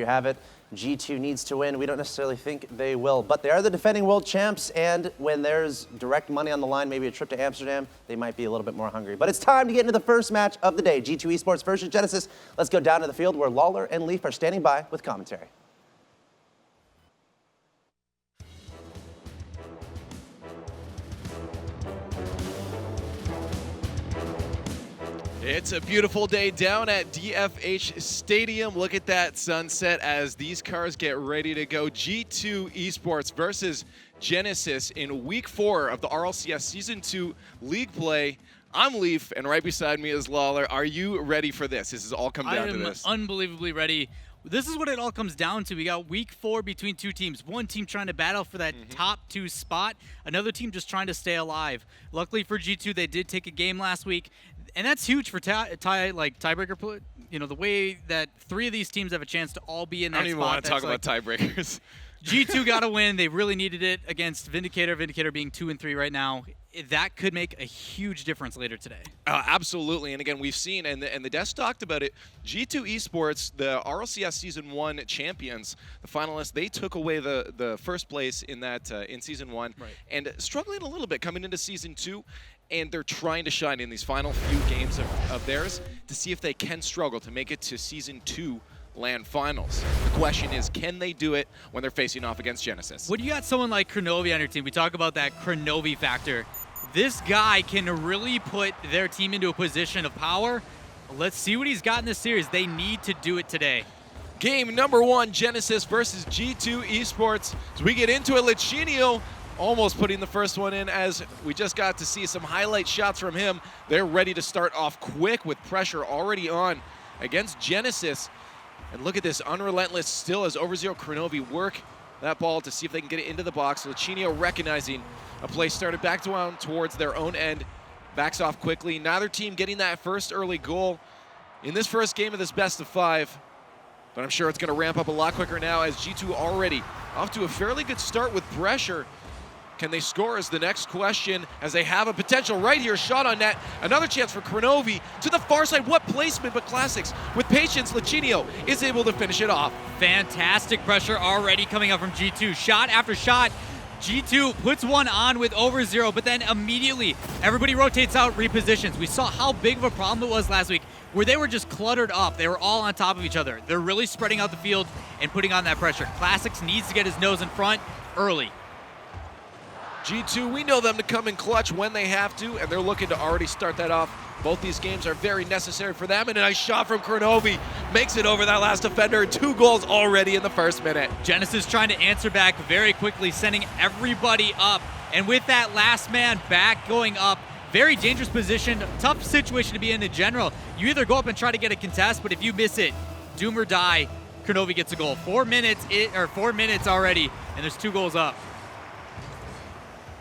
you have it. G2 needs to win. We don't necessarily think they will, but they are the defending world champs, and when there's direct money on the line, maybe a trip to Amsterdam, they might be a little bit more hungry. But it's time to get into the first match of the day, G2 Esports versus Genesis. Let's go down to the field where Lawler and Leaf are standing by with commentary. It's a beautiful day down at DFH Stadium. Look at that sunset as these cars get ready to go. G2 Esports versus Genesis in week 4 of the RLCS Season 2 League play. I'm Leaf, and right beside me is Lawler. Are you ready for this? This has all come down to this. I am unbelievably ready. This is what it all comes down to. We got week 4 between two teams. One team trying to battle for that top 2 spot. Another team just trying to stay alive. Luckily for G2, they did take a game last week. And that's huge for tiebreaker. You know, the way that 3 of these teams have a chance to all be in that spot. I don't even want to talk about tiebreakers. G2 got to win. They really needed it against Vindicator. Vindicator being 2-3 right now. That could make a huge difference later today. Absolutely. And again, we've seen, and the desk talked about it, G2 Esports, the RLCS Season 1 champions, the finalists, they took away the first place in that in Season 1. Right. And struggling a little bit coming into Season 2. And they're trying to shine in these final few games of theirs to see if they can struggle to make it to Season 2 LAN Finals. The question is, can they do it when they're facing off against Genesis? When you got someone like Kronovi on your team, we talk about that Kronovi factor. This guy can really put their team into a position of power. Let's see what he's got in this series. They need to do it today. Game number 1, Genesis versus G2 Esports. As we get into it, Lichinio almost putting the first one in as we just got to see some highlight shots from him. They're ready to start off quick with pressure already on against Genesis. And look at this, unrelentless still as Overzero Kronovi work that ball to see if they can get it into the box. Lichinio recognizing a play started back down towards their own end. Backs off quickly. Neither team getting that first early goal in this first game of this best of 5. But I'm sure it's going to ramp up a lot quicker now as G2 already off to a fairly good start with pressure. Can they score is the next question as they have a potential right here. Shot on net. Another chance for Kronovi to the far side. What placement, but Classics. With patience, Lichinio is able to finish it off. Fantastic pressure already coming up from G2. Shot after shot. G2 puts one on with Overzero, but then immediately everybody rotates out, repositions. We saw how big of a problem it was last week where they were just cluttered up. They were all on top of each other. They're really spreading out the field and putting on that pressure. Classics needs to get his nose in front early. G2, we know them to come in clutch when they have to, and they're looking to already start that off. Both these games are very necessary for them, and a nice shot from Kronovi makes it over that last defender. 2 goals already in the first minute. Genesis trying to answer back very quickly, sending everybody up. And with that last man back going up, very dangerous position, tough situation to be in general. You either go up and try to get a contest, but if you miss it, doom or die, Kronovi gets a goal. 4 minutes already, and there's 2 goals up.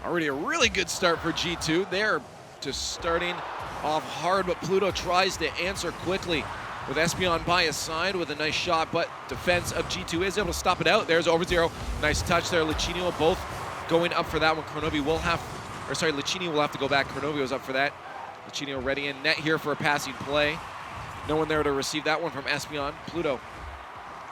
Already a really good start for G2. They're just starting off hard, but Pluto tries to answer quickly with Espion by his side with a nice shot, but defense of G2 is able to stop it out. There's Overzero. Nice touch there. Lichinio both going up for that one. Lichinio will have to go back. Kronovi was up for that. Lichinio ready in net here for a passing play. No one there to receive that one from Espion. Pluto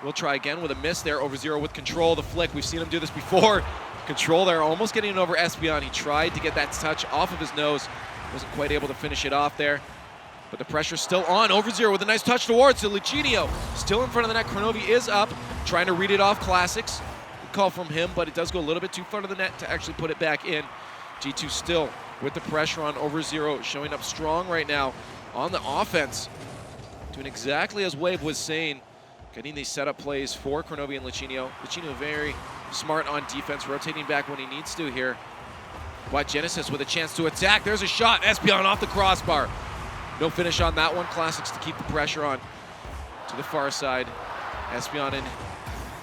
will try again with a miss there. Overzero with control. The flick. We've seen him do this before. Control there, almost getting it over Espion. He tried to get that touch off of his nose. Wasn't quite able to finish it off there. But the pressure's still on. Overzero with a nice touch towards Lichinio. Still in front of the net. Kronovi is up, trying to read it off Classics. Good call from him, but it does go a little bit too far to the net to actually put it back in. G2 still with the pressure on Overzero, showing up strong right now on the offense. Doing exactly as Wave was saying, getting these setup plays for Kronovi and Lichinio. Lichinio very smart on defense, rotating back when he needs to here. But Genesis with a chance to attack. There's a shot. Espion off the crossbar. No finish on that one. Classics to keep the pressure on to the far side. Espion and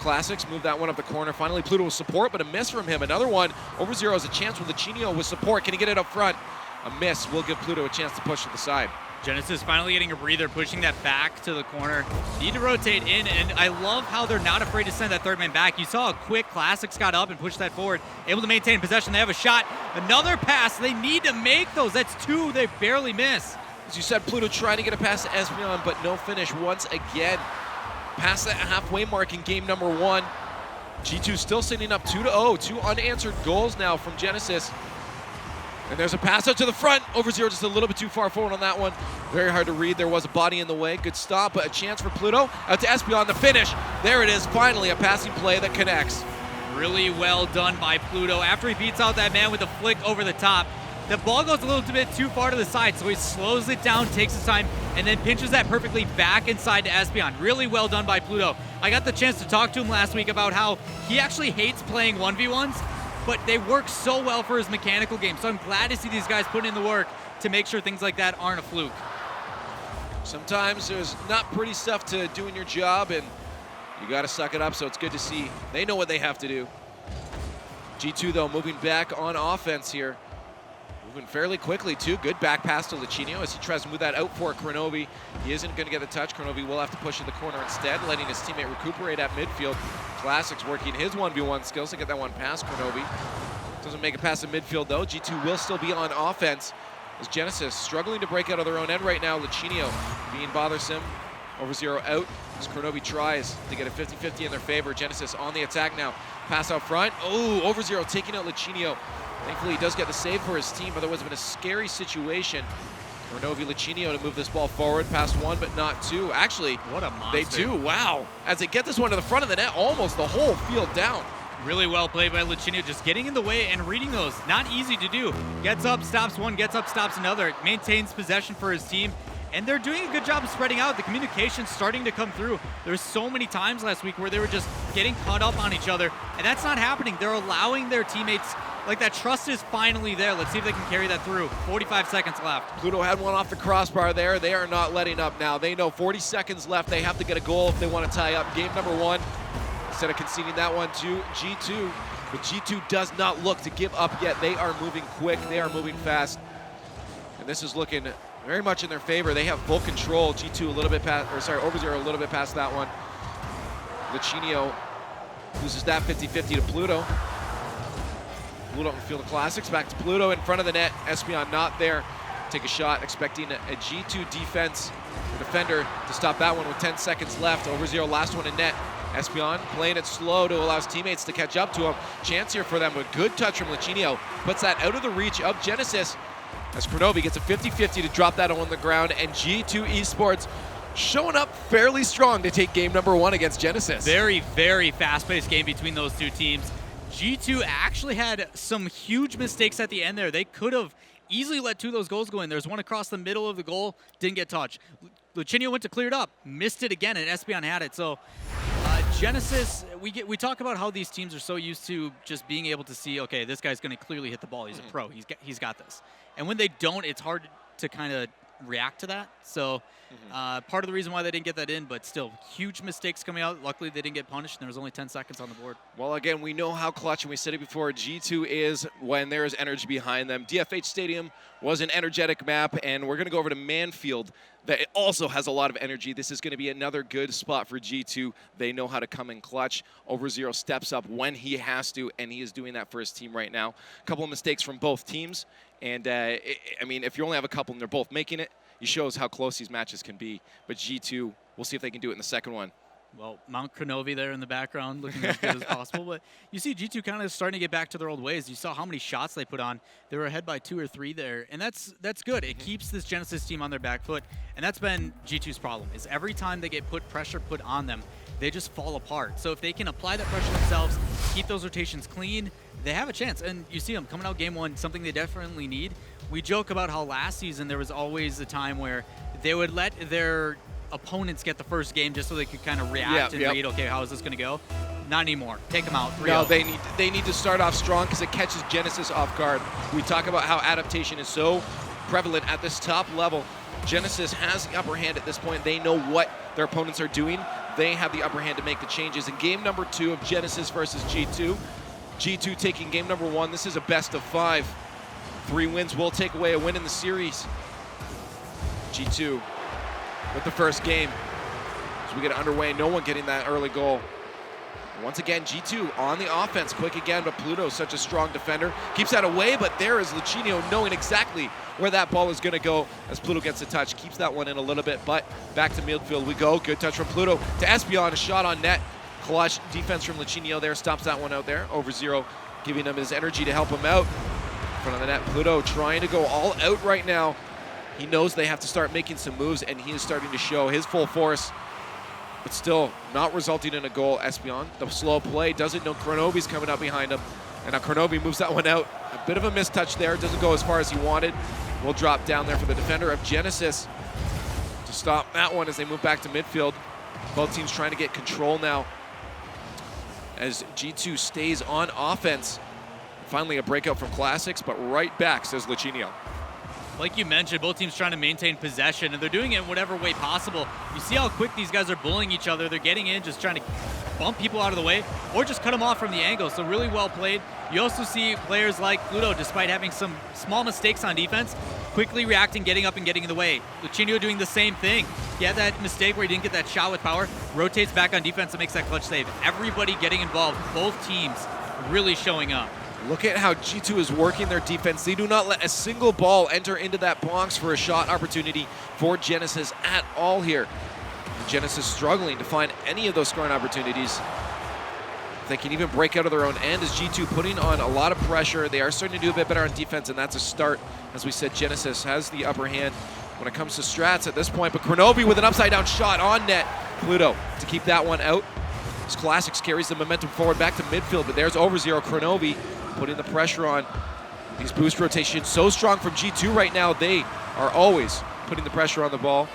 Classics move that one up the corner. Finally, Pluto with support, but a miss from him. Another one. Overzero has a chance with Lichinio with support. Can he get it up front? A miss will give Pluto a chance to push to the side. Genesis finally getting a breather, pushing that back to the corner. Need to rotate in, and I love how they're not afraid to send that third man back. You saw a quick Classics got up and pushed that forward, able to maintain possession. They have a shot. Another pass. They need to make those. That's 2 they barely miss. As you said, Pluto trying to get a pass to Espion, but no finish once again. past that halfway mark in game number 1. G2 still sitting up 2-0. 2 unanswered goals now from Genesis. And there's a pass out to the front. Over0 just a little bit too far forward on that one. Very hard to read. There was a body in the way. Good stop, but a chance for Pluto. Out to Espion, the finish. There it is, finally a passing play that connects. Really well done by Pluto. After he beats out that man with a flick over the top, the ball goes a little bit too far to the side, so he slows it down, takes his time, and then pinches that perfectly back inside to Espion. Really well done by Pluto. I got the chance to talk to him last week about how he actually hates playing 1v1s, but they work so well for his mechanical game. So I'm glad to see these guys put in the work to make sure things like that aren't a fluke. Sometimes there's not pretty stuff to doing your job, and you got to suck it up, so it's good to see they know what they have to do. G2, though, moving back on offense here. Moving fairly quickly, too. Good back pass to Luchino as he tries to move that out for Kronovi. He isn't going to get the touch. Kronovi will have to push to the corner instead, letting his teammate recuperate at midfield. Classics working his 1v1 skills to get that one past Kronovi. Doesn't make it past the midfield, though. G2 will still be on offense as Genesis struggling to break out of their own end right now. Luchino being bothersome. Over0 out as Kronovi tries to get a 50-50 in their favor. Genesis on the attack now. Pass out front. Oh, Over0 taking out Luchino. Thankfully, he does get the save for his team, otherwise it's been a scary situation. Kronovi, Luchino to move this ball forward, past 1 but not 2. Actually, what a monster. They do, wow. As they get this one to the front of the net, almost the whole field down. Really well played by Luchino, just getting in the way and reading those. Not easy to do. Gets up, stops one, gets up, stops another. Maintains possession for his team. And they're doing a good job of spreading out. The communication's starting to come through. There's so many times last week where they were just getting caught up on each other, and that's not happening. They're allowing their teammates, like that trust is finally there. Let's see if they can carry that through. 45 seconds left. Pluto had one off the crossbar there. They are not letting up now. They know 40 seconds left. They have to get a goal if they want to tie up. Game number 1, instead of conceding that one to G2. But G2 does not look to give up yet. They are moving quick. They are moving fast. And this is looking very much in their favor. They have full control. G2 a little bit past, or sorry, Over0 a little bit past that one. Luchino loses that 50-50 to Pluto. Pluto in Field of Classics, back to Pluto in front of the net. Espion not there. Take a shot, expecting a G2 defense, or defender to stop that one with 10 seconds left. Over0 last one in net. Espion playing it slow to allow his teammates to catch up to him. Chance here for them, a good touch from Luchino. Puts that out of the reach of Genesis. As Kronovi gets a 50-50 to drop that on the ground, and G2 Esports showing up fairly strong to take game number 1 against Genesis. Very, very fast-paced game between those two teams. G2 actually had some huge mistakes at the end there. They could have easily let 2 of those goals go in. There's one across the middle of the goal, didn't get touched. Luchino went to clear it up, missed it again, and Espion had it. So Genesis, we talk about how these teams are so used to just being able to see, okay, this guy's going to clearly hit the ball. He's a pro. He's got this. And when they don't, it's hard to kind of react to that. So part of the reason why they didn't get that in, but still, huge mistakes coming out. Luckily, they didn't get punished, and there was only 10 seconds on the board. Well, again, we know how clutch, and we said it before, G2 is when there is energy behind them. DFH Stadium was an energetic map, and we're going to go over to Manfield that also has a lot of energy. This is going to be another good spot for G2. They know how to come in clutch. Over0 steps up when he has to, and he is doing that for his team right now. A couple of mistakes from both teams, and I mean, if you only have a couple and they're both making it, it shows how close these matches can be. But G2, we'll see if they can do it in the second one. Well, Mount Kronovi there in the background looking as good as possible. But you see G2 kind of starting to get back to their old ways. You saw how many shots they put on. They were ahead by 2 or 3 there. And that's good. It keeps this Genesis team on their back foot. And that's been G2's problem, is every time they get pressure put on them, they just fall apart. So if they can apply that pressure themselves, keep those rotations clean, they have a chance. And you see them coming out game 1, something they definitely need. We joke about how last season there was always a time where they would let their opponents get the first game just so they could kind of react and read, okay, how is this going to go? Not anymore. Take them out. 3-0. No, they need to start off strong because it catches Genesis off guard. We talk about how adaptation is so prevalent at this top level. Genesis has the upper hand at this point. They know what their opponents are doing. They have the upper hand to make the changes. In game number 2 of Genesis versus G2, G2 taking game number 1. This is a best of 5. 3 wins will take away a win in the series. G2 with the first game. As we get underway, no one getting that early goal. Once again, G2 on the offense, quick again, but Pluto, such a strong defender, keeps that away, but there is Luchino knowing exactly where that ball is going to go as Pluto gets a touch, keeps that one in a little bit, but back to midfield we go. Good touch from Pluto to Espion, a shot on net. Clutch defense from Luchino there, stops that one out there. Over zero, giving him his energy to help him out. In front of the net, Pluto trying to go all out right now. He knows they have to start making some moves, and he is starting to show his full force, but still not resulting in a goal. Espion, the slow play, doesn't know Kronovi's coming up behind him, and now Kronovi moves that one out. A bit of a mistouch there, doesn't go as far as he wanted. Will drop down there for the defender of Genesis to stop that one as they move back to midfield. Both teams trying to get control now as G2 stays on offense. Finally a breakout from Classics, but right back, says Luchino. Like you mentioned, both teams trying to maintain possession, and they're doing it in whatever way possible. You see how quick these guys are bullying each other. They're getting in, just trying to bump people out of the way, or just cut them off from the angle. So really well played. You also see players like Pluto, despite having some small mistakes on defense, quickly reacting, getting up and getting in the way. Luchino doing the same thing. He had that mistake where he didn't get that shot with power, rotates back on defense and makes that clutch save. Everybody getting involved, both teams really showing up. Look at how G2 is working their defense. They do not let a single ball enter into that box for a shot opportunity for Genesis at all here. Genesis struggling to find any of those scoring opportunities. They can even break out of their own end as G2 putting on a lot of pressure. They are starting to do a bit better on defense, and that's a start. As we said, Genesis has the upper hand when it comes to strats at this point, but Kronovi with an upside-down shot on net. Pluto to keep that one out. As Classics carries the momentum forward back to midfield, but there's over zero. Kronovi putting the pressure on. These boost rotations so strong from G2 right now. They are always putting the pressure on the ball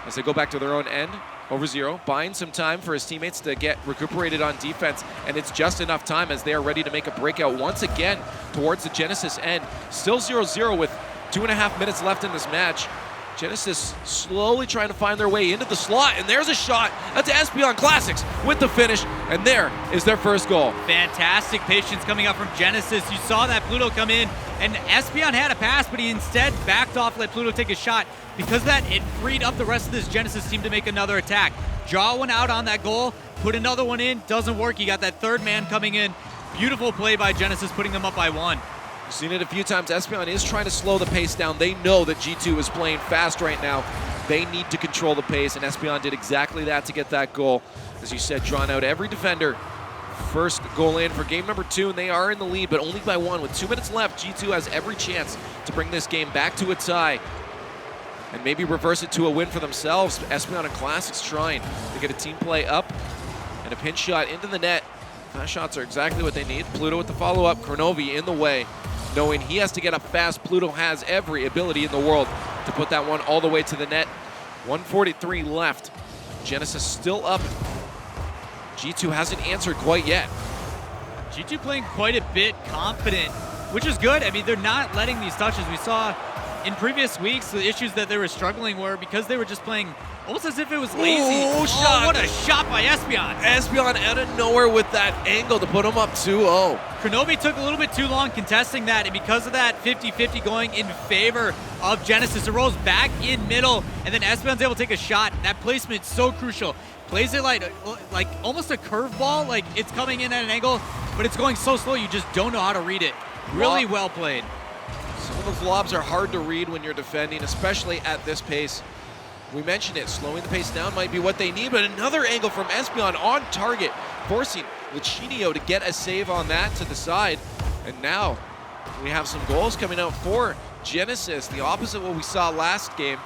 as they go back to their own end. Over zero, buying some time for his teammates to get recuperated on defense, and it's just enough time as they are ready to make a breakout once again towards the Genesis end. Still 0-0 with 2.5 minutes left in this match. Genesis slowly trying to find their way into the slot, and there's a shot. That's Espion Classics with the finish, and there is their first goal. Fantastic patience coming up from Genesis. You saw that Pluto come in, and Espion had a pass, but he instead backed off, let Pluto take a shot. Because of that, it freed up the rest of this Genesis team to make another attack. Draw one out on that goal, put another one in, doesn't work. You got that third man coming in. Beautiful play by Genesis, putting them up by 1. We've seen it a few times. Espion is trying to slow the pace down. They know that G2 is playing fast right now. They need to control the pace, and Espion did exactly that to get that goal. As you said, drawn out every defender. First goal in for game number 2, and they are in the lead, but only by 1. With 2 minutes left, G2 has every chance to bring this game back to a tie and maybe reverse it to a win for themselves. Espion and Classics trying to get a team play up and a pinch shot into the net. Fast shots are exactly what they need. Pluto with the follow-up, Kronovi in the way. Knowing he has to get up fast, Pluto has every ability in the world to put that one all the way to the net. 1:43 left. Genesis still up. G2 hasn't answered quite yet. G2 playing quite a bit confident, which is good. I mean, they're not letting these touches. We saw in previous weeks the issues that they were struggling were because they were just playing almost as if it was lazy. Ooh, shot. What a shot by Espion. Espion out of nowhere with that angle to put him up 2-0. Kronovi took a little bit too long contesting that, and because of that, 50-50 going in favor of Genesis. It rolls back in middle, and then Espion's able to take a shot. That placement so crucial. Plays it like almost a curveball, like it's coming in at an angle, but it's going so slow you just don't know how to read it. Really well played. Some of those lobs are hard to read when you're defending, especially at this pace. We mentioned it, slowing the pace down might be what they need, but another angle from Espion on target, forcing Luchino to get a save on that to the side. And now we have some goals coming out for Genesis, the opposite of what we saw last game.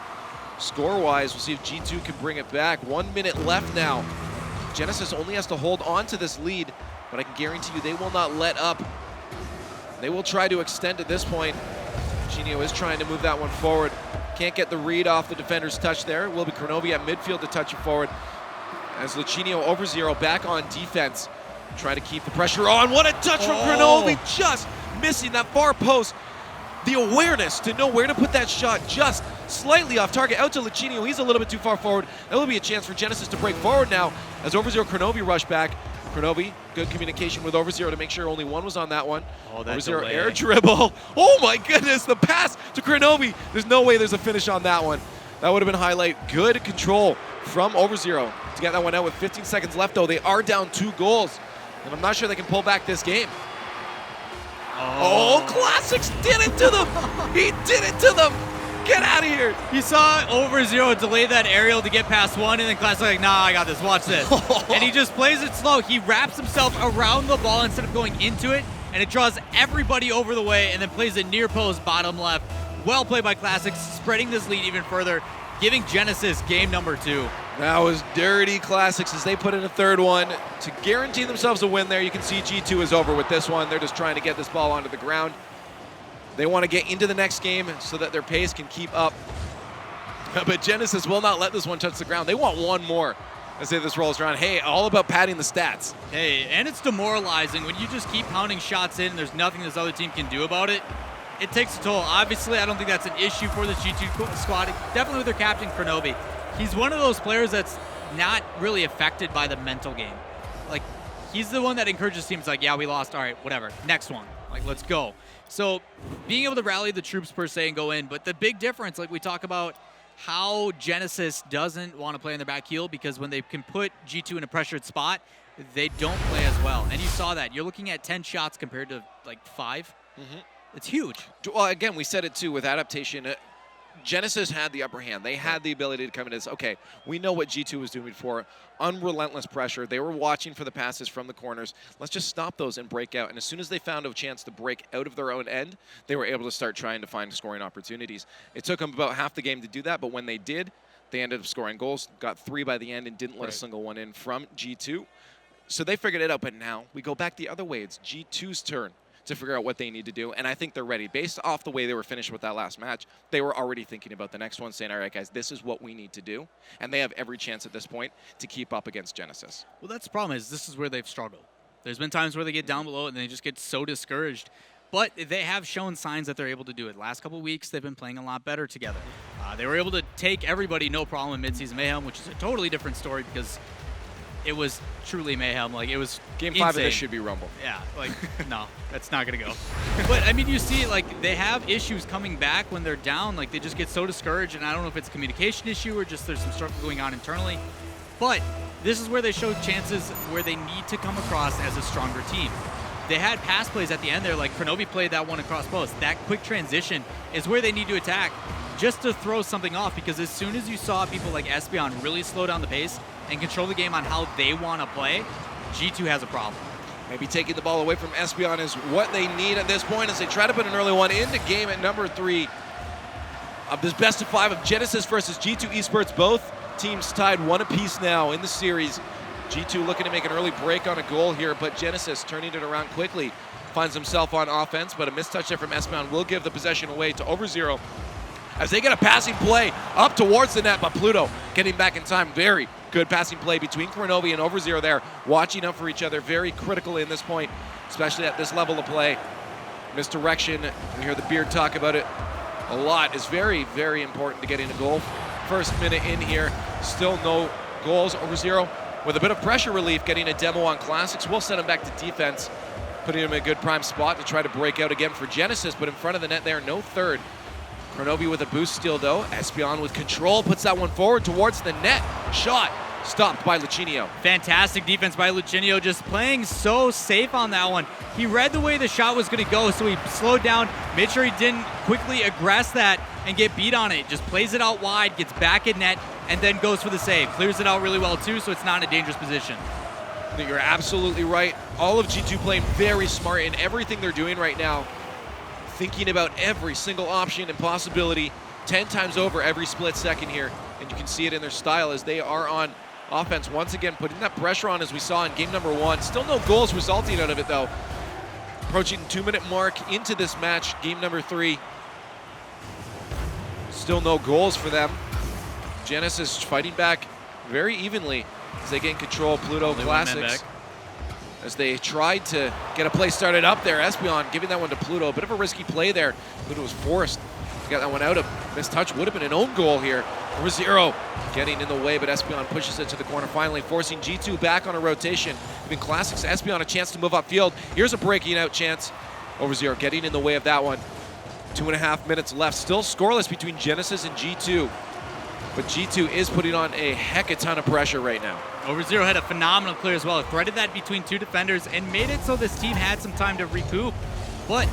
Score-wise, we'll see if G2 can bring it back. 1 minute left now. Genesis only has to hold on to this lead, but I can guarantee you they will not let up. They will try to extend at this point. Luchino is trying to move that one forward. Can't get the read off the defender's touch there. It will be Kronovi at midfield to touch it forward. As Luchino over zero back on defense. Trying to keep the pressure on. What a touch from Kronovi, just missing that far post. The awareness to know where to put that shot just slightly off target. Out to Luchino, he's a little bit too far forward. That will be a chance for Genesis to break forward now as over zero Kronovi rush back. Kronovi, good communication with over zero to make sure only one was on that one. Oh, that over zero delay. air dribble. Oh my goodness, the pass to Kronovi. There's no way there's a finish on that one. That would have been highlight. Good control from Over0 to get that one out with 15 seconds left, though. They are down 2 goals, and I'm not sure they can pull back this game. Oh, Classics did it to them. He did it to them. Get out of here. You saw Over0 delay that aerial to get past one, and then Classic like, nah, I got this, watch this. And he just plays it slow. He wraps himself around the ball instead of going into it, and it draws everybody over the way, and then plays it near post, bottom left. Well played by Classics, spreading this lead even further, giving Genesis game number 2. That was dirty Classics as they put in a third one to guarantee themselves a win there. You can see G2 is over with this one. They're just trying to get this ball onto the ground. They want to get into the next game so that their pace can keep up. But Genesis will not let this one touch the ground. They want one more as this rolls around. Hey, all about padding the stats. Hey, and it's demoralizing when you just keep pounding shots in and there's nothing this other team can do about it. It takes a toll. Obviously, I don't think that's an issue for the G2 squad. Definitely with their captain, Kronobi. He's one of those players that's not really affected by the mental game. Like, he's the one that encourages teams like, yeah, we lost. All right, whatever. Next one. Like, let's go. So being able to rally the troops per se and go in, but the big difference, like we talk about how Genesis doesn't want to play in the back heel because when they can put G2 in a pressured spot, they don't play as well. And you saw that. You're looking at 10 shots compared to like 5. Mm-hmm. It's huge. Well, again, we said it too with adaptation. Genesis had the upper hand. They had the ability to come in as, okay, we know what G2 was doing before. Unrelentless pressure. They were watching for the passes from the corners. Let's just stop those and break out. And as soon as they found a chance to break out of their own end, they were able to start trying to find scoring opportunities. It took them about half the game to do that, but when they did, they ended up scoring goals, got 3 by the end, and didn't let a single one in from G2. So they figured it out, but now we go back the other way. It's G2's turn to figure out what they need to do, and I think they're ready. Based off the way they were finished with that last match, they were already thinking about the next one, saying, all right, guys, this is what we need to do, and they have every chance at this point to keep up against Genesis. Well, that's the problem is this is where they've struggled. There's been times where they get down below and they just get so discouraged, but they have shown signs that they're able to do it. Last couple of weeks, they've been playing a lot better together. They were able to take everybody no problem in midseason mayhem, which is a totally different story because it was truly mayhem. Like, it was Game insane. 5 of this should be Rumble. Yeah, like, no, that's not going to go. But, I mean, you see, like, they have issues coming back when they're down. Like, they just get so discouraged, and I don't know if it's a communication issue or just there's some struggle going on internally. But this is where they show chances where they need to come across as a stronger team. They had pass plays at the end there, like Kronobi played that one across post. That quick transition is where they need to attack just to throw something off, because as soon as you saw people like Espeon really slow down the pace and control the game on how they want to play, G2 has a problem. Maybe taking the ball away from Espeon is what they need at this point as they try to put an early one into game at number 3 of this best of 5 of Genesis versus G2 Esports. Both teams tied 1 apiece now in the series. G2 looking to make an early break on a goal here, but Genesis turning it around quickly. Finds himself on offense, but a missed touch there from Espeon will give the possession away to Over0 as they get a passing play up towards the net, but Pluto getting back in time. Very good passing play between Kronobi and Over0 there, watching out for each other. Very critical in this point, especially at this level of play. Misdirection, we hear the Beard talk about it a lot, is very, very important to getting a goal. First minute in here, still no goals. Over0 with a bit of pressure relief, getting a demo on Classics. We'll send him back to defense, putting him in a good prime spot to try to break out again for Genesis, but in front of the net there, no third. Kronobi with a boost steal though. Espeon with control, puts that one forward towards the net. Shot stopped by Lucinio. Fantastic defense by Lucinio, just playing so safe on that one. He read the way the shot was going to go, so he slowed down, made sure he didn't quickly aggress that and get beat on it. Just plays it out wide, gets back in net, and then goes for the save. Clears it out really well too, so it's not in a dangerous position. You're absolutely right. All of G2 playing very smart in everything they're doing right now. Thinking about every single option and possibility 10 times over every split second here. And you can see it in their style as they are on offense. Once again, putting that pressure on as we saw in game number 1. Still no goals resulting out of it though. Approaching the 2-minute mark into this match, game number 3. Still no goals for them. Genesis fighting back very evenly as they gain control. Pluto Classics, as they tried to get a play started up there. Espeon giving that one to Pluto. A bit of a risky play there. Pluto was forced to get that one out of. Missed touch would have been an own goal here. Over0 getting in the way, but Espeon pushes it to the corner finally, forcing G2 back on a rotation. Giving Classics Espeon a chance to move upfield. Here's a breaking out chance. Over0 getting in the way of that one. 2.5 minutes left. Still scoreless between Genesis and G2. but G2 is putting on a heck of a ton of pressure right now. Over0 had a phenomenal clear as well. Threaded that between two defenders and made it so this team had some time to recoup. But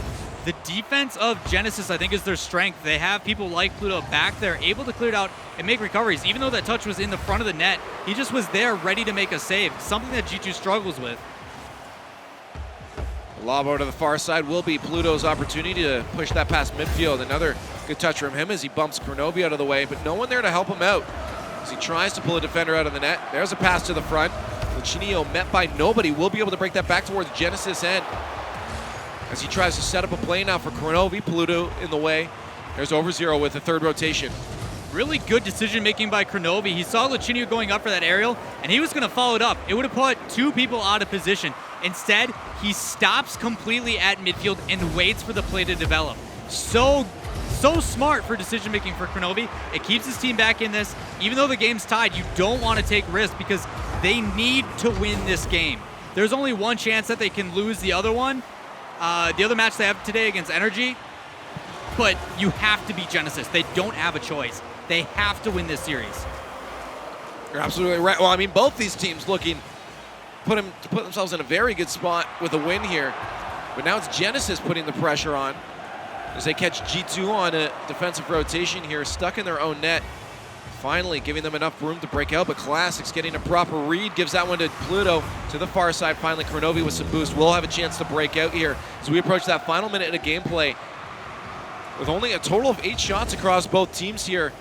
the defense of Genesis, I think, is their strength. They have people like Pluto back there, able to clear it out and make recoveries. Even though that touch was in the front of the net, he just was there ready to make a save, something that G2 struggles with. The lob over to the far side will be Pluto's opportunity to push that past midfield. Another good touch from him as he bumps Kronovi out of the way, but no one there to help him out as he tries to pull a defender out of the net. There's a pass to the front. Luchinio met by nobody will be able to break that back towards Genesis end as he tries to set up a play now for Kronovi. Pluto in the way. There's Over0 with the third rotation. Really good decision making by Kronovi. He saw Luchinio going up for that aerial, and he was going to follow it up. It would have put two people out of position. Instead, he stops completely at midfield and waits for the play to develop. So smart for decision making for Kronovi. It keeps his team back in this. Even though the game's tied, you don't want to take risks because they need to win this game. There's only one chance that they can lose the other one. The other match they have today against Energy, but you have to beat Genesis. They don't have a choice. They have to win this series. You're absolutely right. Well, I mean, both these teams looking to put themselves in a very good spot with a win here. But now it's Genesis putting the pressure on as they catch G2 on a defensive rotation here, stuck in their own net. Finally giving them enough room to break out, but Classics getting a proper read, gives that one to Pluto to the far side. Finally, Kronovi with some boost will have a chance to break out here as we approach that final minute of gameplay with only a total of 8 shots across both teams here.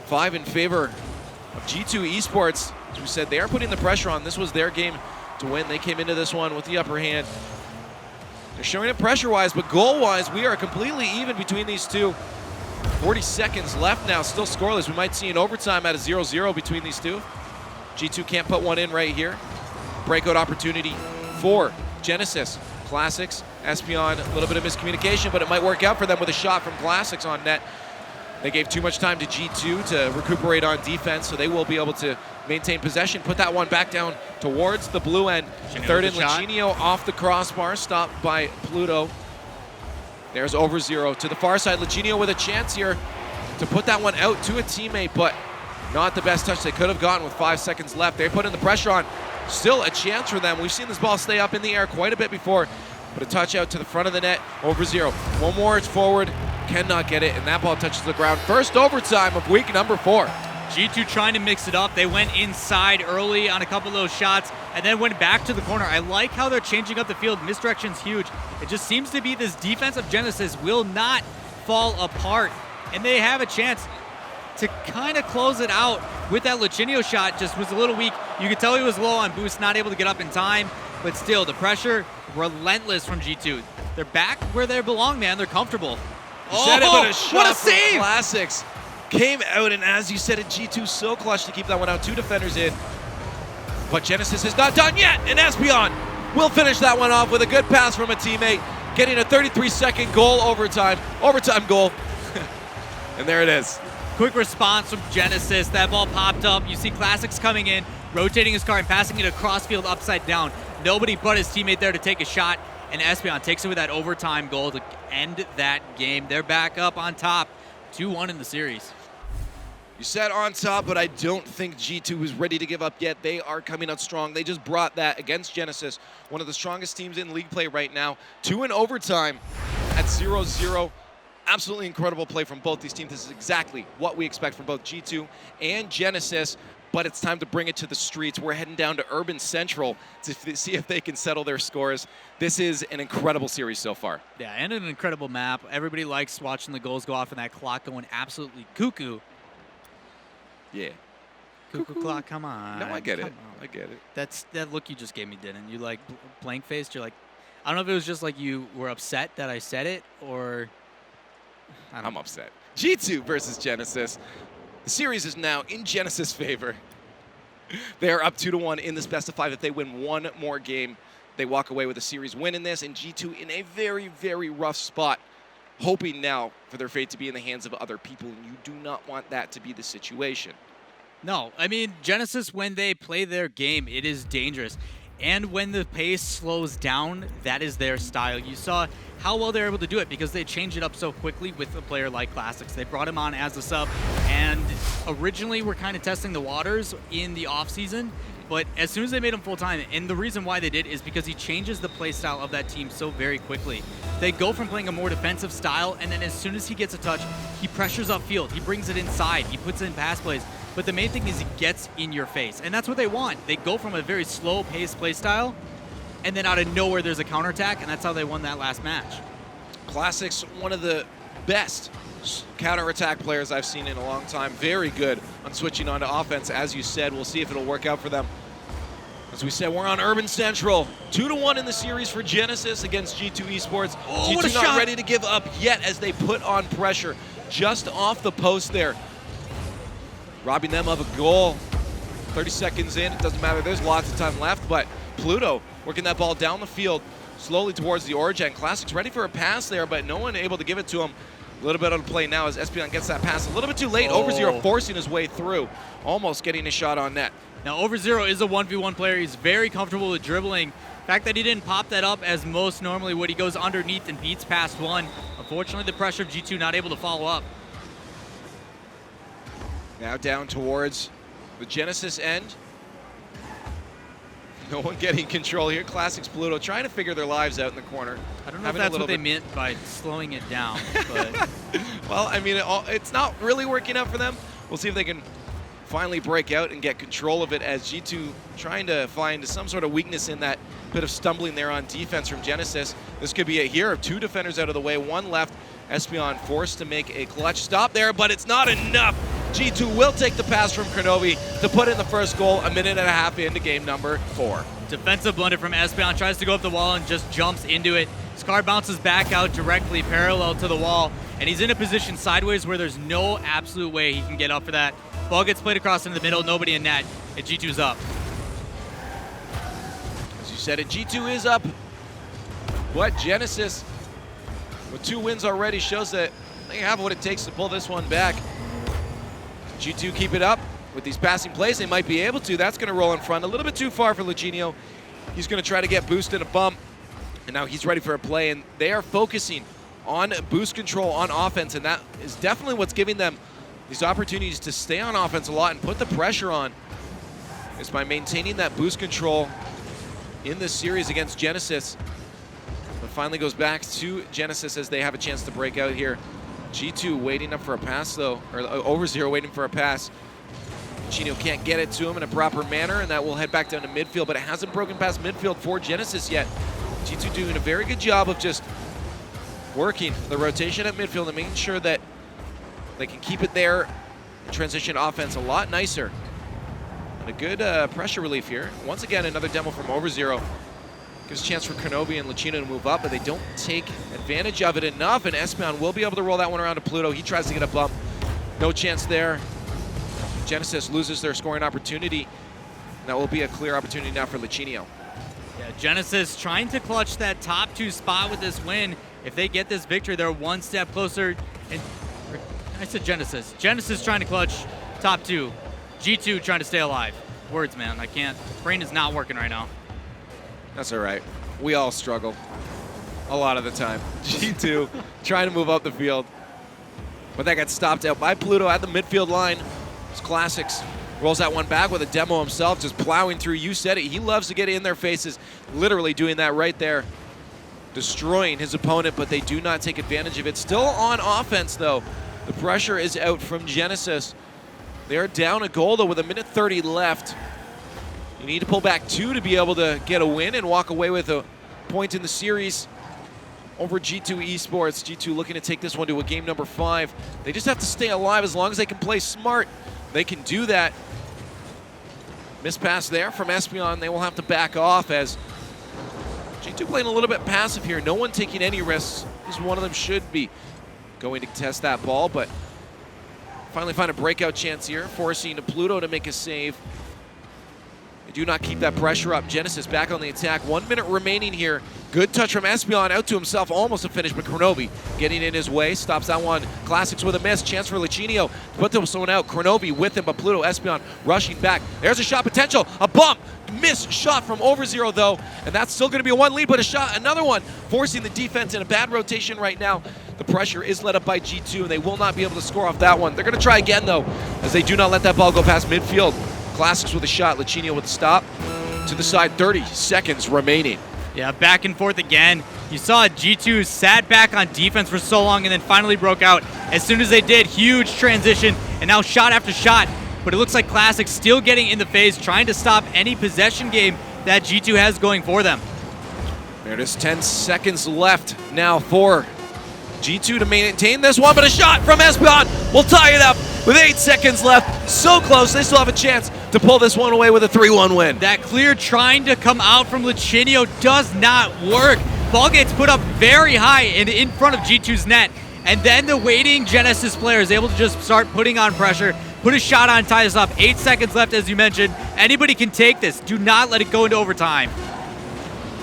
5 in favor of G2 Esports. As we said, they are putting the pressure on. This was their game to win. They came into this one with the upper hand. They're showing it pressure-wise, but goal-wise, we are completely even between these two. 40 seconds left now, still scoreless. We might see an overtime at a 0-0 between these two. G2 can't put one in right here. Breakout opportunity for Genesis. Classics, Espion, a little bit of miscommunication, but it might work out for them with a shot from Classics on net. They gave too much time to G2 to recuperate on defense, so they will be able to maintain possession, put that one back down towards the blue end. Third in Luchinio off the crossbar, stopped by Pluto. There's Over0 to the far side. Luchinio with a chance here to put that one out to a teammate, but not the best touch they could have gotten with 5 seconds left. They put in the pressure on. Still a chance for them. We've seen this ball stay up in the air quite a bit before, but a touch out to the front of the net. Over0. One more, it's forward. Cannot get it, and that ball touches the ground. First overtime of week number 4. G2 trying to mix it up. They went inside early on a couple of those shots and then went back to the corner. I like how they're changing up the field. Misdirection's huge. It just seems to be this defense of Genesis will not fall apart, and they have a chance to kind of close it out with that Luchinio shot. Just was a little weak. You could tell he was low on boost, not able to get up in time, but still the pressure relentless from G2. They're back where they belong, man. They're comfortable. Said it, but a shot what a from save! Classics came out, and as you said, G2 so clutch to keep that one out. 2 defenders in, but Genesis is not done yet, and Espion will finish that one off with a good pass from a teammate, getting a 33-second goal overtime goal, and there it is. Quick response from Genesis. That ball popped up. You see Classics coming in, rotating his car and passing it across field upside down. Nobody but his teammate there to take a shot, and Espion takes it with that overtime goal to end that game. They're back up on top, 2-1 in the series. You said on top, but I don't think G2 is ready to give up yet. They are coming out strong. They just brought that against Genesis, one of the strongest teams in league play right now, 2 in overtime at 0-0. Absolutely incredible play from both these teams. This is exactly what we expect from both G2 and Genesis, but it's time to bring it to the streets. We're heading down to Urban Central to see if they can settle their scores. This is an incredible series so far. Yeah, and an incredible map. Everybody likes watching the goals go off and that clock going absolutely cuckoo. Yeah. Cuckoo clock, come on. No, I get it. Come on. I get it. That look you just gave me, didn't you? Like blank faced. You're like, I don't know if it was just like you were upset that I said it, or I'm upset. G2 versus Genesis. The series is now in Genesis' favor. They are up 2-1 in this best of 5. If they win one more game, they walk away with a series win in this, and G2 in a very, very rough spot, hoping now for their fate to be in the hands of other people, and you do not want that to be the situation. No, I mean, Genesis, when they play their game, it is dangerous. And when the pace slows down, that is their style. You saw how well they're able to do it because they changed it up so quickly with a player like Classics. They brought him on as a sub, and originally we're kind of testing the waters in the offseason, but as soon as they made him full-time, and the reason why they did is because he changes the play style of that team so very quickly. They go from playing a more defensive style, and then as soon as he gets a touch, he pressures upfield, he brings it inside, he puts in pass plays. But the main thing is he gets in your face, and that's what they want. They go from a very slow-paced play style, and then out of nowhere there's a counterattack, and that's how they won that last match. Classics, one of the best counterattack players I've seen in a long time. Very good on switching onto offense, as you said. We'll see if it'll work out for them. As we said, we're on Urban Central. 2-1 in the series for Genesis against G2 Esports. Oh, G2 what a not shot. ready to give up yet as they put on pressure just off the post there. Robbing them of a goal. 30 seconds in, it doesn't matter, there's lots of time left, but Pluto working that ball down the field slowly towards the origin. Classics ready for a pass there, but no one able to give it to him. A little bit on the play now as Espion gets that pass a little bit too late. Oh. Over0 forcing his way through, almost getting a shot on net. Now, Over0 is a 1v1 player. He's very comfortable with dribbling. The fact that he didn't pop that up as most normally would, he goes underneath and beats past one. Unfortunately, the pressure of G2 not able to follow up. Now down towards the Genesis end. No one getting control here. Classics Pluto trying to figure their lives out in the corner. I don't know if that's what they meant by slowing it down, but well, I mean, it's not really working out for them. We'll see if they can finally break out and get control of it as G2 trying to find some sort of weakness in that bit of stumbling there on defense from Genesis. This could be it here. 2 defenders out of the way, 1 left. Espion forced to make a clutch stop there, but it's not enough. G2 will take the pass from Kronovi to put in the first goal a minute and a half into game number 4. defensive blunder from Espion, tries to go up the wall and just jumps into it. His car bounces back out directly parallel to the wall, and he's in a position sideways where there's no absolute way he can get up for that. Ball gets played across into the middle, nobody in net, and G2's up. As you said, G2 is up, but Genesis, with 2 wins already, shows that they have what it takes to pull this one back. G2 keep it up with these passing plays. They might be able to. That's going to roll in front. A little bit too far for Lucinio. He's going to try to get boost and a bump, and now he's ready for a play, and they are focusing on boost control on offense, and that is definitely what's giving them these opportunities to stay on offense a lot and put the pressure on, is by maintaining that boost control in this series against Genesis. But finally goes back to Genesis as they have a chance to break out here. G2 waiting up for a pass though, or Over0 waiting for a pass. Chino can't get it to him in a proper manner, and that will head back down to midfield, but it hasn't broken past midfield for Genesis yet. G2 doing a very good job of just working the rotation at midfield and making sure that they can keep it there and transition offense a lot nicer. And a good pressure relief here. Once again, another demo from Over0. Gives a chance for Kronovi and Lucino to move up, but they don't take advantage of it enough, and Espion will be able to roll that one around to Pluto. He tries to get a bump. No chance there. Genesis loses their scoring opportunity. That will be a clear opportunity now for Lucinio. Yeah, Genesis trying to clutch that top 2 spot with this win. If they get this victory, they're 1 step closer. And I said Genesis. Genesis trying to clutch top 2. G2 trying to stay alive. Words, man, I can't. Brain is not working right now. That's all right. We all struggle a lot of the time. G2 trying to move up the field, but that got stopped out by Pluto at the midfield line. It's Classics. Rolls that one back with a demo himself, just plowing through. You said it. He loves to get in their faces, literally doing that right there, destroying his opponent, but they do not take advantage of it. Still on offense, though. The pressure is out from Genesis. They are down a goal, though, with 1:30 left. You need to pull back 2 to be able to get a win and walk away with a point in the series over G2 Esports. G2 looking to take this one to a game number 5. They just have to stay alive. As long as they can play smart, they can do that. Missed pass there from Espion. They will have to back off as G2 playing a little bit passive here. No one taking any risks. Just one of them should be going to test that ball, but finally find a breakout chance here, forcing Pluto to make a save. They do not keep that pressure up. Genesis back on the attack. 1 minute remaining here. Good touch from Espion, out to himself, almost a finish, but Kronovi getting in his way, stops that one. Classics with a miss, chance for Lichinio to put this one out. Kronovi with him, but Pluto, Espion rushing back. There's a shot potential, a bump, missed shot from Over0 though, and that's still gonna be a 1 lead, but a shot, another one, forcing the defense in a bad rotation right now. The pressure is let up by G2, and they will not be able to score off that one. They're gonna try again though, as they do not let that ball go past midfield. Classics with a shot, Lichinio with a stop. To the side, 30 seconds remaining. Yeah, back and forth again. You saw G2 sat back on defense for so long and then finally broke out. As soon as they did, huge transition, and now shot after shot. But it looks like Classic still getting in the phase, trying to stop any possession game that G2 has going for them. There it is, 10 seconds left now for G2 to maintain this one, but a shot from Espion will tie it up with 8 seconds left. So close, they still have a chance to pull this one away with a 3-1 win. That clear trying to come out from Lichinio does not work. Ball gets put up very high and in front of G2's net, and then the waiting Genesis player is able to just start putting on pressure, put a shot on, tie this up. 8 seconds left, as you mentioned. Anybody can take this. Do not let it go into overtime.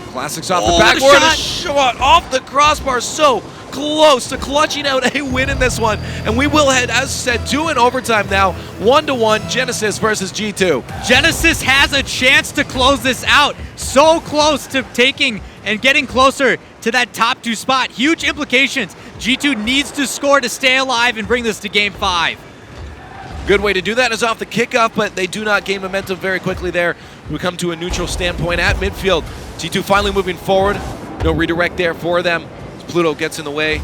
Classics off the backboard, a shot off the crossbar, so close to clutching out a win in this one. And we will head, as said, to an overtime now. 1-1, Genesis versus G2. Genesis has a chance to close this out. So close to taking and getting closer to that top 2 spot. Huge implications. G2 needs to score to stay alive and bring this to game 5. Good way to do that is off the kickoff, but they do not gain momentum very quickly there. We come to a neutral standpoint at midfield. G2 finally moving forward. No redirect there for them. Pluto gets in the way.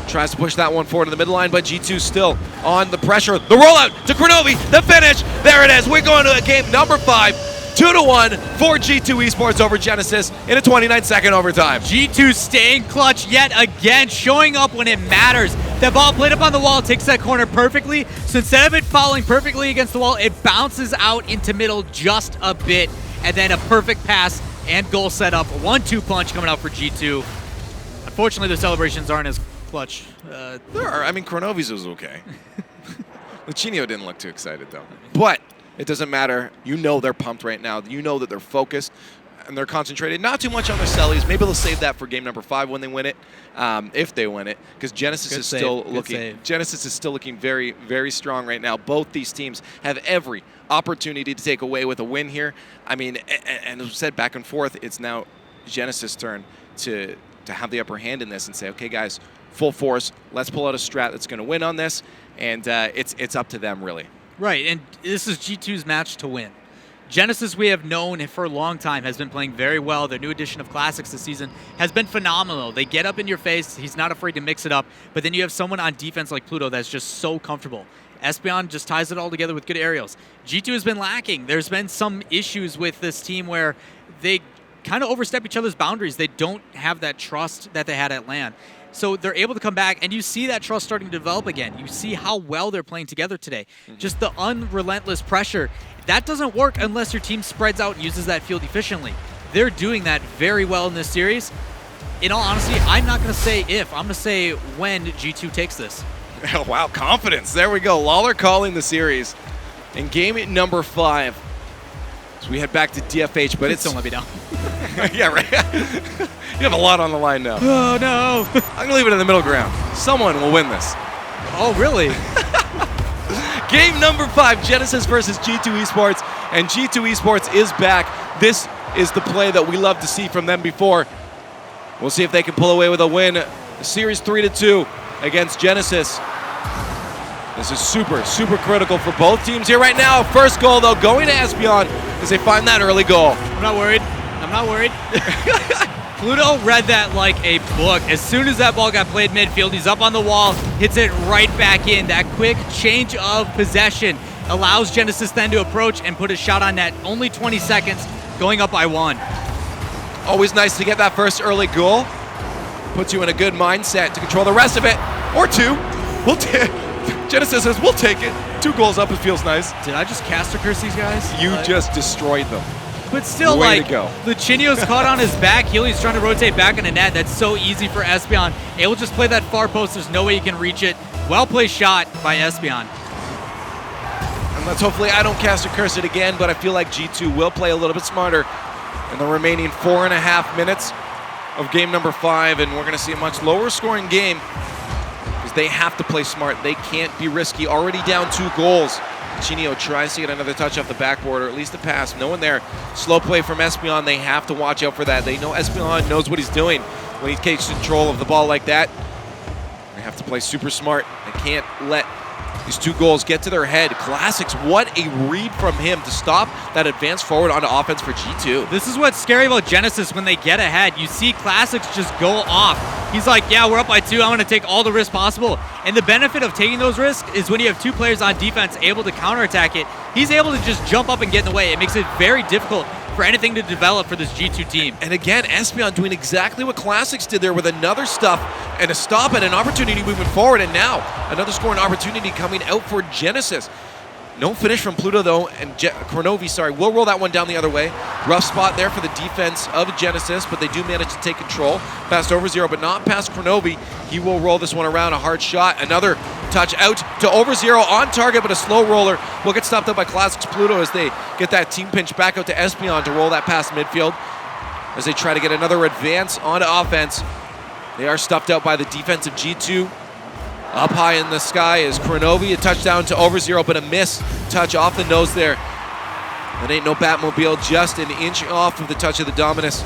Tries to push that one forward to the midline, but G2 still on the pressure. The rollout to Kronovi, the finish. There it is. We're going to a game number 5. 2-1 for G2 Esports over Genesis in a 29-second overtime. G2 staying clutch yet again, showing up when it matters. That ball played up on the wall, takes that corner perfectly. So instead of it falling perfectly against the wall, it bounces out into middle just a bit. And then a perfect pass and goal set up. 1-2 punch coming out for G2. Unfortunately, the celebrations aren't as clutch. There are. I mean, Kronovi's was okay. Lichinio didn't look too excited, though. But it doesn't matter. You know they're pumped right now. You know that they're focused and they're concentrated. Not too much on their sellies. Maybe they'll save that for game number 5 when they win it, if they win it, because Genesis is still looking. Genesis is still looking very, very strong right now. Both these teams have every opportunity to take away with a win here. I mean, and as we said, back and forth. It's now Genesis' turn to have the upper hand in this and say, okay, guys, full force. Let's pull out a strat that's going to win on this, and it's up to them, really. Right, and this is G2's match to win. Genesis, we have known for a long time, has been playing very well. Their new edition of Classics this season has been phenomenal. They get up in your face. He's not afraid to mix it up. But then you have someone on defense like Pluto that's just so comfortable. Espion just ties it all together with good aerials. G2 has been lacking. There's been some issues with this team where they kind of overstep each other's boundaries. They don't have that trust that they had at LAN. So they're able to come back, and you see that trust starting to develop again. You see how well they're playing together today. Just the unrelentless pressure. That doesn't work unless your team spreads out and uses that field efficiently. They're doing that very well in this series. In all honesty, I'm not going to say if. I'm going to say when G2 takes this. Oh, wow, confidence. There we go. Lawler calling the series in game number 5. So we head back to DFH, but Please don't let me down. Yeah, right. You have a lot on the line now. Oh, no. I'm going to leave it in the middle ground. Someone will win this. Oh, really? Game number 5, Genesis versus G2 Esports, and G2 Esports is back. This is the play that we love to see from them before. We'll see if they can pull away with a win. Series 3-2 against Genesis. This is super, super critical for both teams here right now. First goal, though, going to Espion as they find that early goal. I'm not worried. I'm not worried. Pluto read that like a book. As soon as that ball got played midfield, he's up on the wall, hits it right back in. That quick change of possession allows Genesis then to approach and put a shot on net. Only 20 seconds, going up by 1. Always nice to get that first early goal. Puts you in a good mindset to control the rest of it. Or 2. Genesis says, we'll take it. 2 goals up, it feels nice. Did I just caster curse these guys? You just destroyed them. But still, Way like, to go. Lichinio's caught on his back heel. He's trying to rotate back in the net. That's so easy for Espion. Able to just play that far post. There's no way he can reach it. Well-placed shot by Espion. And let's hopefully I don't cast a curse it again, but I feel like G2 will play a little bit smarter in the remaining 4.5 minutes of game number 5, and we're going to see a much lower scoring game because they have to play smart. They can't be risky. Already down 2 goals. Chinio tries to get another touch off the backboard, or at least a pass. No one there. Slow play from Espion. They have to watch out for that. They know Espion knows what he's doing when he takes control of the ball like that. They have to play super smart. They can't let these 2 goals get to their head. Classics, what a read from him to stop that advance forward onto offense for G2. This is what's scary about Genesis when they get ahead. You see Classics just go off. He's like, yeah, we're up by 2. I'm going to take all the risks possible. And the benefit of taking those risks is when you have 2 players on defense able to counterattack it, he's able to just jump up and get in the way. It makes it very difficult for anything to develop for this G2 team. And again, Espion doing exactly what Classics did there with another stuff and a stop and an opportunity moving forward. And now another scoring opportunity coming out for Genesis. No finish from Pluto though, and Kronovi, will roll that one down the other way. Rough spot there for the defense of Genesis, but they do manage to take control. Past over 0, but not past Kronovi. He will roll this one around, a hard shot. Another touch out to over 0 on target, but a slow roller will get stopped up by Classics Pluto as they get that team pinch back out to Espion to roll that past midfield. As they try to get another advance onto offense. They are stuffed out by the defensive G2. Up high in the sky is Kronovi, a touchdown to over 0, but a miss touch off the nose there. That ain't no Batmobile, just an inch off of the touch of the Dominus.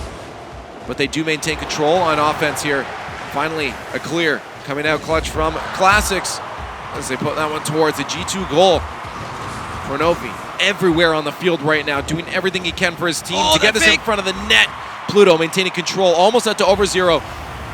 But they do maintain control on offense here. Finally, a clear coming out clutch from Classics as they put that one towards the G2 goal. Kronovi everywhere on the field right now, doing everything he can for his team to get this in front of the net. Pluto maintaining control, almost out to over 0.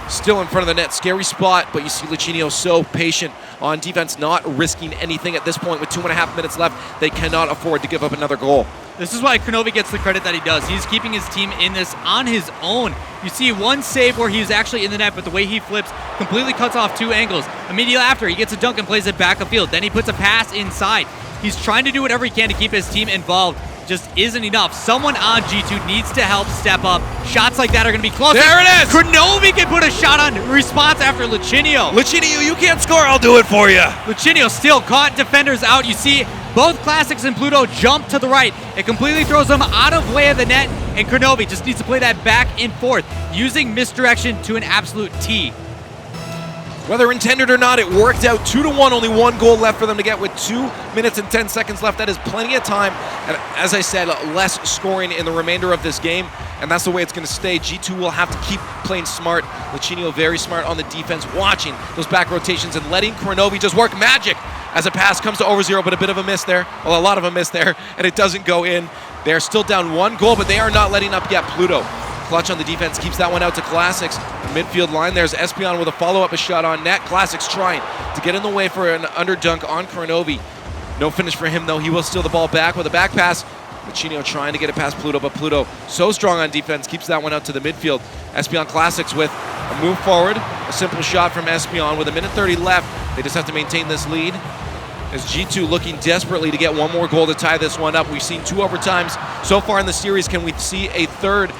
Still in front of the net, scary spot, but you see Lucinio so patient on defense, not risking anything at this point with 2.5 minutes left. They cannot afford to give up another goal. This is why Kronovi gets the credit that he does. He's keeping his team in this on his own. You see one save where he's actually in the net, but the way he flips completely cuts off 2 angles. Immediately after, he gets a dunk and plays it back upfield. Then he puts a pass inside. He's trying to do whatever he can to keep his team involved. Just isn't enough. Someone on G2 needs to help step up. Shots like that are going to be close. There it is! Kronovi can put a shot on response after Lucinio. Lucinio, you can't score, I'll do it for you. Lucinio still caught defenders out. You see both Classics and Pluto jump to the right. It completely throws them out of way of the net, and Kronovi just needs to play that back and forth, using misdirection to an absolute T. Whether intended or not, it worked out 2-1, only 1 goal left for them to get with 2 minutes and 10 seconds left. That is plenty of time. And as I said, less scoring in the remainder of this game, and that's the way it's going to stay. G2 will have to keep playing smart. Lucinio very smart on the defense, watching those back rotations and letting Kronovi just work magic as a pass comes to over 0, but a bit of a miss there. Well, a lot of a miss there, and it doesn't go in. They're still down 1 goal, but they are not letting up yet. Pluto, clutch on the defense, keeps that one out to Classics. Midfield line, there's Espion with a follow-up, a shot on net. Classics trying to get in the way for an underdunk on Kronovi. No finish for him, though. He will steal the ball back with a back pass. Lucinio trying to get it past Pluto, but Pluto so strong on defense, keeps that one out to the midfield. Espion Classics with a move forward, a simple shot from Espion with 1:30 left. They just have to maintain this lead. As G2 looking desperately to get 1 more goal to tie this one up. We've seen 2 overtimes so far in the series. Can we see a third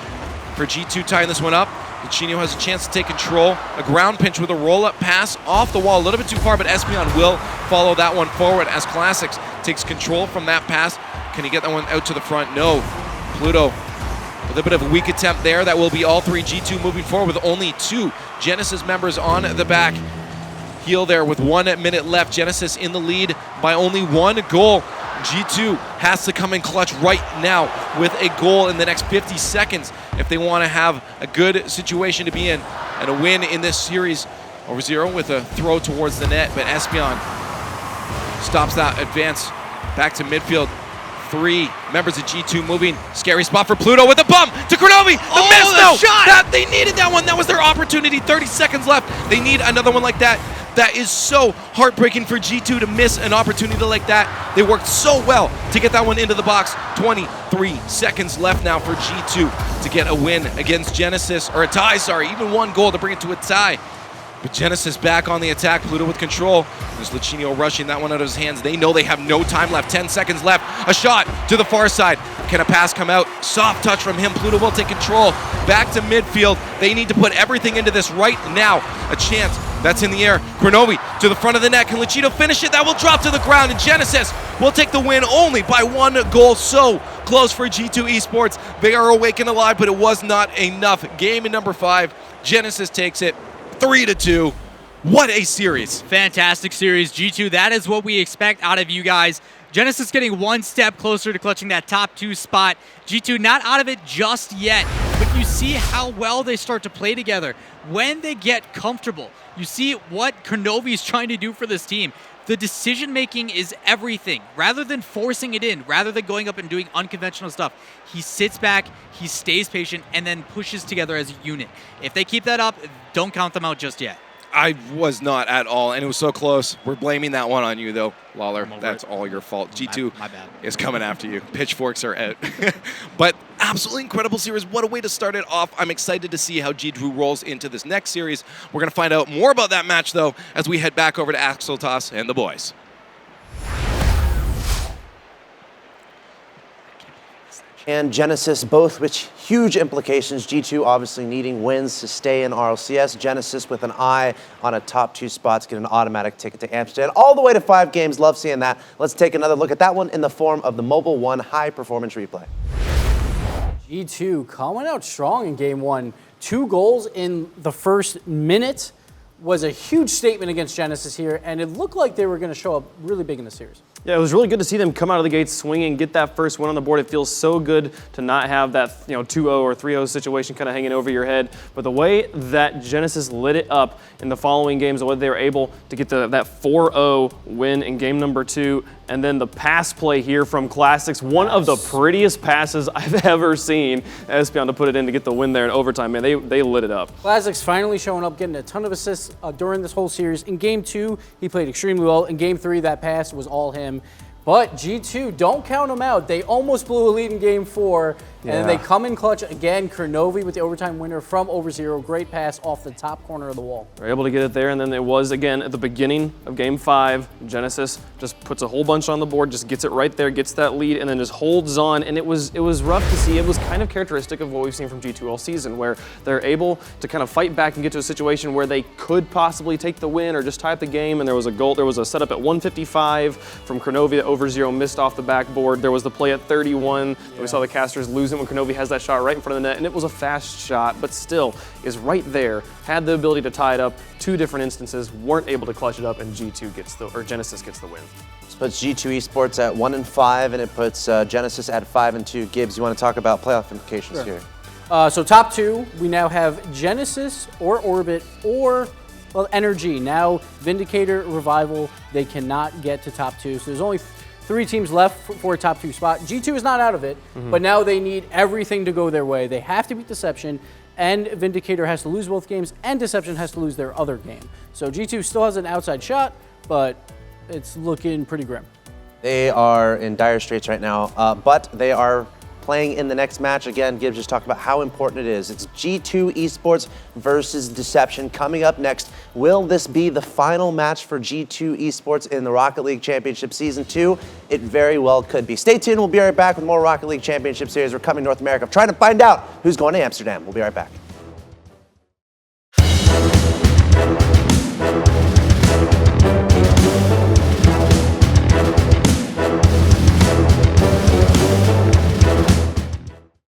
for G2 tying this one up? Lucinio has a chance to take control. A ground pinch with a roll-up pass off the wall, a little bit too far, but Espion will follow that one forward as Classics takes control from that pass. Can he get that one out to the front? No. Pluto with a bit of a weak attempt there. That will be all 3 G2 moving forward with only 2 Genesis members on the back heel there with 1 minute left. Genesis in the lead by only 1 goal. G2 has to come in clutch right now with a goal in the next 50 seconds if they want to have a good situation to be in and a win in this series. Over 0 with a throw towards the net, but Espion stops that advance back to midfield. 3 members of G2 moving. Scary spot for Pluto with a bump to Kronovi. The miss, though. Shot! They needed that one. That was their opportunity. 30 seconds left. They need another one like that. That is so heartbreaking for G2 to miss an opportunity like that. They worked so well to get that one into the box. 23 seconds left now for G2 to get a win against Genesis, or a tie, sorry. Even 1 goal to bring it to a tie. But Genesis back on the attack, Pluto with control. There's Lucinio rushing that one out of his hands. They know they have no time left, 10 seconds left. A shot to the far side. Can a pass come out? Soft touch from him. Pluto will take control. Back to midfield. They need to put everything into this right now. A chance. That's in the air. Kronovi to the front of the net. Can Luchito finish it? That will drop to the ground, and Genesis will take the win only by 1 goal. So close for G2 Esports. They are awake and alive, but it was not enough. Game in number 5. Genesis takes it 3-2. What a series. Fantastic series, G2. That is what we expect out of you guys. Genesis getting one step closer to clutching that top 2 spot. G2 not out of it just yet, but you see how well they start to play together. When they get comfortable, you see what Kronovi is trying to do for this team. The decision-making is everything. Rather than forcing it in, rather than going up and doing unconventional stuff, he sits back, he stays patient, and then pushes together as a unit. If they keep that up, don't count them out just yet. I was not at all, and it was so close. We're blaming that one on you, though, Lawler. That's all your fault. G2 my bad. is coming after you. Pitchforks are out. But absolutely incredible series. What a way to start it off. I'm excited to see how G2 rolls into this next series. We're going to find out more about that match, though, as we head back over to Axeltas and the boys. And Genesis, both with huge implications. G2 obviously needing wins to stay in RLCS. Genesis with an eye on a top 2 spot to get an automatic ticket to Amsterdam. All the way to 5 games. Love seeing that. Let's take another look at that one in the form of the Mobile One high performance replay. G2 coming out strong in game 1. 2 goals in the first minute was a huge statement against Genesis here, and it looked like they were going to show up really big in the series. Yeah, it was really good to see them come out of the gates swinging, get that first win on the board. It feels so good to not have that 2-0 or 3-0 situation kind of hanging over your head. But the way that Genesis lit it up in the following games, the way they were able to get that 4-0 win in game number 2, and then the pass play here from Classics, one of the prettiest passes I've ever seen. Espion to put it in to get the win there in overtime. Man, they lit it up. Classics finally showing up, getting a ton of assists during this whole series. In game 2, he played extremely well. In game 3, that pass was all him. But G2, don't count them out. They almost blew a lead in game 4, and they come in clutch again. Kronovi with the overtime winner from over0. Great pass off the top corner of the wall. They're able to get it there, and then it was, again, at the beginning of game 5, Genesis just puts a whole bunch on the board, just gets it right there, gets that lead, and then just holds on, and it was rough to see. It was kind of characteristic of what we've seen from G2 all season, where they're able to kind of fight back and get to a situation where they could possibly take the win or just tie up the game, and there was a goal. There was a setup at 155 from Kronovi that over0 missed off the backboard. There was the play at 31 that we saw the casters lose it when Kronovi has that shot right in front of the net, and it was a fast shot, but still is right there. Had the ability to tie it up. 2 different instances, weren't able to clutch it up, and Genesis gets the win. This puts G2 Esports at 1-5, and it puts Genesis at 5-2. Gibbs, you want to talk about playoff implications here? So top 2, we now have Genesis or Orbit or Energy. Now Vindicator, Revival, they cannot get to top 2. So there's only 3 teams left for a top 2 spot. G2 is not out of it, but now they need everything to go their way. They have to beat Deception, and Vindicator has to lose both games, and Deception has to lose their other game. So G2 still has an outside shot, but it's looking pretty grim. They are in dire straits right now, but they are playing in the next match. Again, Gibbs just talked about how important it is. It's G2 Esports versus Deception coming up next. Will this be the final match for G2 Esports in the Rocket League Championship Season 2? It very well could be. Stay tuned. We'll be right back with more Rocket League Championship Series. We're coming to North America, trying to find out who's going to Amsterdam. We'll be right back.